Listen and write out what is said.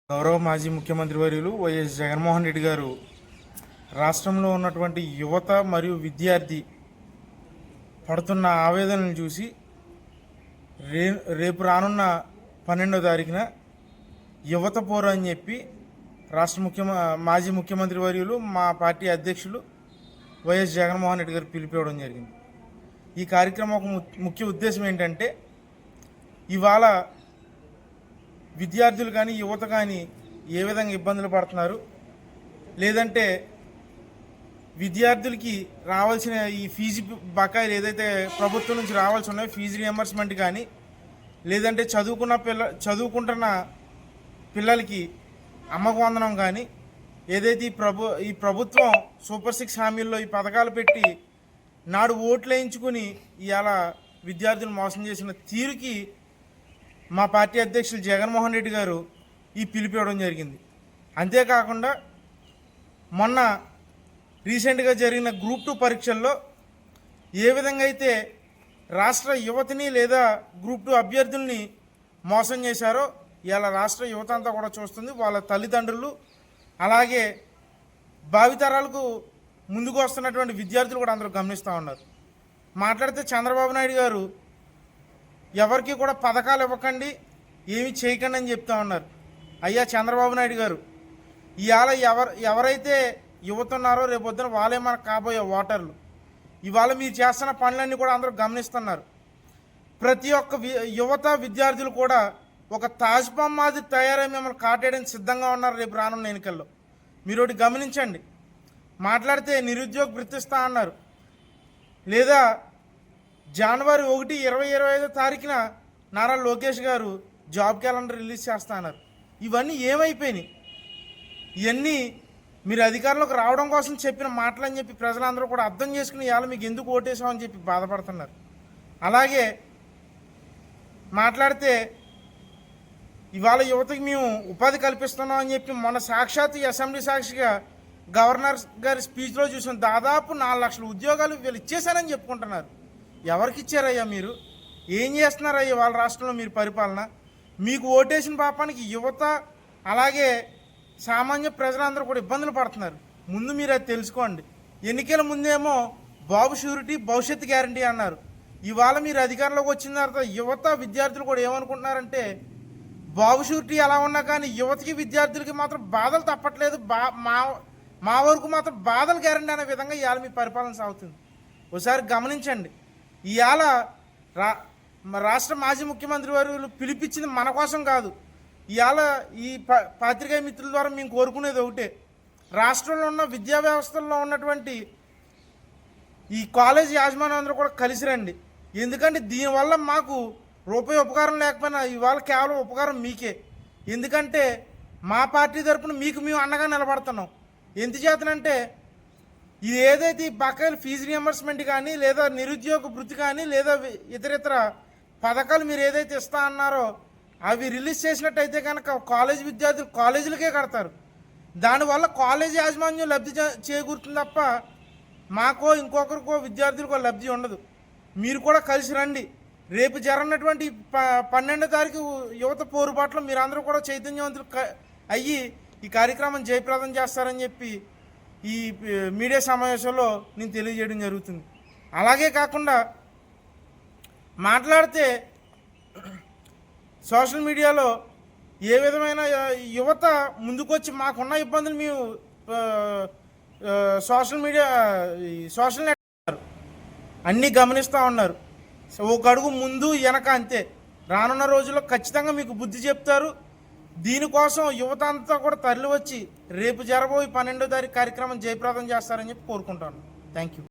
గౌరవ మాజీ ముఖ్యమంత్రి వర్యులు వైఎస్ జగన్మోహన్ రెడ్డి గారు రాష్ట్రంలో ఉన్నటువంటి యువత మరియు విద్యార్థి పడుతున్న ఆవేదనను చూసి రేపు రానున్న 12వ తారీఖున యువత పోరు అని చెప్పి మాజీ ముఖ్యమంత్రి వర్యులు మా పార్టీ అధ్యక్షులు వైఎస్ జగన్మోహన్ రెడ్డి గారు పిలిపివ్వడం జరిగింది. ఈ కార్యక్రమం ఒక ముఖ్య ఉద్దేశం ఏంటంటే, ఇవాళ విద్యార్థులు కానీ యువత కానీ ఏ విధంగా ఇబ్బందులు పడుతున్నారు, లేదంటే విద్యార్థులకి రావాల్సిన ఈ ఫీజు బకాయిలు ఏదైతే ప్రభుత్వం నుంచి రావాల్సి ఉన్నాయో ఫీజు రియంబర్స్మెంట్ కానీ, లేదంటే చదువుకుంటున్న పిల్లలకి అమ్మకు వందనం కానీ, ఏదైతే ఈ ప్రభుత్వం సూపర్ 6 హామీల్లో ఈ పథకాలు పెట్టి నాడు ఓట్లు వేయించుకుని ఇవాళ విద్యార్థులు మోసం చేసిన తీరుకి మా పార్టీ అధ్యక్షులు జగన్మోహన్ రెడ్డి గారు ఈ పిలిపివ్వడం జరిగింది. అంతేకాకుండా మొన్న రీసెంట్గా జరిగిన గ్రూప్ 2 పరీక్షల్లో ఏ విధంగా అయితే రాష్ట్ర యువతిని లేదా గ్రూప్ 2 అభ్యర్థుల్ని మోసం చేశారో ఇలా రాష్ట్ర యువత అంతా కూడా చూస్తుంది. వాళ్ళ తల్లిదండ్రులు అలాగే భావితరాలకు ముందుకు వస్తున్నటువంటి విద్యార్థులు కూడా అందరూ గమనిస్తూ ఉన్నారు. మాట్లాడితే చంద్రబాబు నాయుడు గారు ఎవరికి కూడా పథకాలు ఇవ్వకండి, ఏమి చేయకండి అని చెప్తా ఉన్నారు. అయ్యా చంద్రబాబు నాయుడు గారు, ఇవాళ ఎవరైతే యువత ఉన్నారో రేపొద్దున వాళ్ళే మనకు కాబోయే ఓటర్లు. ఇవాళ మీరు చేస్తున్న పనులన్నీ కూడా అందరూ గమనిస్తున్నారు. ప్రతి ఒక్క యువత విద్యార్థులు కూడా ఒక తాజ్బామ్ మాదిరి తయారై మిమ్మల్ని కాటేయడానికి సిద్ధంగా ఉన్నారు రేపు రానున్న ఎన్నికల్లో. మీరు ఒకటి గమనించండి. మాట్లాడితే నిరుద్యోగ వృత్తిస్తా అన్నారు, లేదా జనవరి 1, 2025 తారీఖున నారా లోకేష్ గారు జాబ్ క్యాలెండర్ రిలీజ్ చేస్తా అన్నారు. ఇవన్నీ ఏమైపోయినాయి? ఇవన్నీ మీరు అధికారంలోకి రావడం కోసం చెప్పిన మాటలని చెప్పి ప్రజలందరూ కూడా అర్థం చేసుకుని ఇవాళ మీకు ఎందుకు ఓటేసామని చెప్పి బాధపడుతున్నారు. అలాగే మాట్లాడితే ఇవాళ యువతకి మేము ఉపాధి కల్పిస్తున్నాం అని చెప్పి మొన్న సాక్షాత్ అసెంబ్లీ సాక్షిగా గవర్నర్ గారి స్పీచ్లో చూసాం. దాదాపు 4 లక్షల ఉద్యోగాలు వీళ్ళు ఇచ్చేశారని చెప్పుకుంటున్నారు. ఎవరికి ఇచ్చారయ్యా? మీరు ఏం చేస్తున్నారయ్యా వాళ్ళ రాష్ట్రంలో మీరు పరిపాలన? మీకు ఓటేసిన పాపానికి యువత అలాగే సామాన్య ప్రజలందరూ కూడా ఇబ్బందులు పడుతున్నారు. ముందు మీరు అది తెలుసుకోండి. ఎన్నికల ముందేమో బాబు షూరిటీ భవిష్యత్తు గ్యారంటీ అన్నారు. ఇవాళ మీరు అధికారంలోకి వచ్చిన తర్వాత యువత విద్యార్థులు కూడా ఏమనుకుంటున్నారంటే, బాబు షూరిటీ ఎలా ఉన్నా కానీ యువతకి విద్యార్థులకి మాత్రం బాధలు తప్పట్లేదు, మా వరకు మాత్రం బాధలు గ్యారంటీ అనే విధంగా ఇవాళ మీ పరిపాలన సాగుతుంది. ఒకసారి గమనించండి. ఇవాళ రాష్ట్ర మాజీ ముఖ్యమంత్రి వారు పిలిపించింది మన కోసం కాదు. ఇవాళ ఈ పాత్రికేయ మిత్రుల ద్వారా మేము కోరుకునేది ఒకటే, రాష్ట్రంలో ఉన్న విద్యా వ్యవస్థల్లో ఉన్నటువంటి ఈ కాలేజ్ యాజమాన్యం అందరూ కూడా కలిసి రండి. ఎందుకంటే దీనివల్ల మాకు రూపాయి ఉపకారం లేకపోయినా ఇవాళ కేవలం ఉపకారం మీకే. ఎందుకంటే మా పార్టీ తరఫున మేము అండగా నిలబడుతున్నాం. ఎందుచేతనంటే ఇది ఏదైతే ఈ బకాయిలు ఫీజు రియంబర్స్మెంట్ కానీ, లేదా నిరుద్యోగ వృత్తి కానీ, లేదా ఇతర పథకాలు మీరు ఏదైతే ఇస్తా అన్నారో అవి రిలీజ్ చేసినట్టయితే కనుక కాలేజ్ విద్యార్థులు కాలేజీలకే కడతారు. దానివల్ల కాలేజీ యాజమాన్యం లబ్ధి చేకూరుతుంది తప్ప మాకో ఇంకొకరికో విద్యార్థులకో లబ్ధి ఉండదు. మీరు కూడా కలిసి రండి. రేపు జరగనటువంటి 12వ తారీఖు యువత పోరుబాట్లో మీరందరూ కూడా చైతన్యవంతులు అయ్యి ఈ కార్యక్రమం జయప్రదం చేస్తారని చెప్పి ఈ మీడియా సమావేశంలో నేను తెలియజేయడం జరుగుతుంది. అలాగే కాకుండా మాట్లాడితే సోషల్ మీడియాలో ఏ విధమైన యువత ముందుకొచ్చి మాకున్న ఇబ్బందులు మేము సోషల్ నెట్ అన్నీ గమనిస్తూ ఉన్నారు. ఒక అడుగు ముందు వెనక అంతే. రానున్న రోజుల్లో ఖచ్చితంగా మీకు బుద్ధి చెప్తారు. దీనికోసం యువత అంతా కూడా తరలి వచ్చి రేపు జరగబోయే 12వ తారీఖు కార్యక్రమం జయప్రదం చేస్తారని చెప్పి కోరుకుంటాను. Thank you.